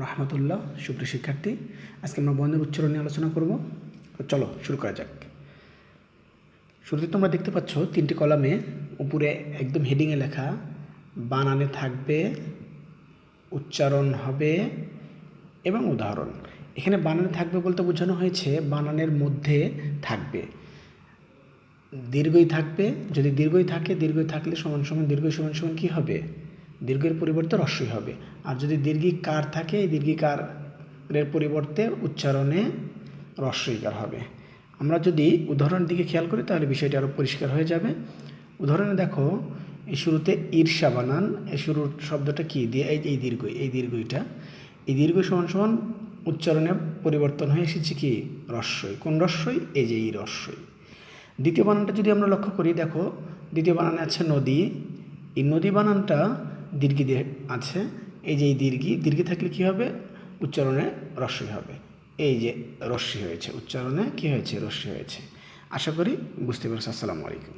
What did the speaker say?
রহমতুল্লাহ। সুপ্রিয় শিক্ষার্থী, আজকে আমরা বর্ণের উচ্চারণ নিয়ে আলোচনা করব। চলো শুরু করা যাক। শুরুতে তোমরা দেখতে পাচ্ছ তিনটি কলামে উপরে একদম হেডিংয়ে লেখা বানানে থাকবে, উচ্চারণ হবে এবং উদাহরণ। এখানে বানানে থাকবে বলতে বোঝানো হয়েছে বানানের মধ্যে থাকবে। দীর্ঘই থাকবে, যদি দীর্ঘই থাকে, দীর্ঘই থাকলে সমান সমান দীর্ঘ সমান সমান কী হবে? দীর্ঘের পরিবর্তে রস্বই হবে। আর যদি দীর্ঘিকার থাকে, এই দীর্ঘিকারের পরিবর্তে উচ্চারণে রস্বইকার হবে। আমরা যদি উদাহরণের দিকে খেয়াল করি তাহলে বিষয়টি আরও পরিষ্কার হয়ে যাবে। উদাহরণে দেখো, এই শুরুতে ঈর্ষা বানান, এই শুরুর শব্দটা কী দিয়ে? এই দীর্ঘইটা, এই দীর্ঘ সমান সমান উচ্চারণে পরিবর্তন হয়ে এসেছে কি? রস্বই। কোন রস্বই? এই যে এই রস্বই। দ্বিতীয় বানানটা যদি আমরা লক্ষ্য করি, দেখো দ্বিতীয় বানানে আছে নদী। এই নদী বানানটা দীর্ঘি দিয়ে আছে। এই যে এই দীর্ঘি থাকলে কী হবে? উচ্চারণে রস্বই হবে। এই যে রস্বই হয়েছে, উচ্চারণে কী হয়েছে? রস্বই হয়েছে। আশা করি বুঝতে পেরেছ। আসসালামু আলাইকুম।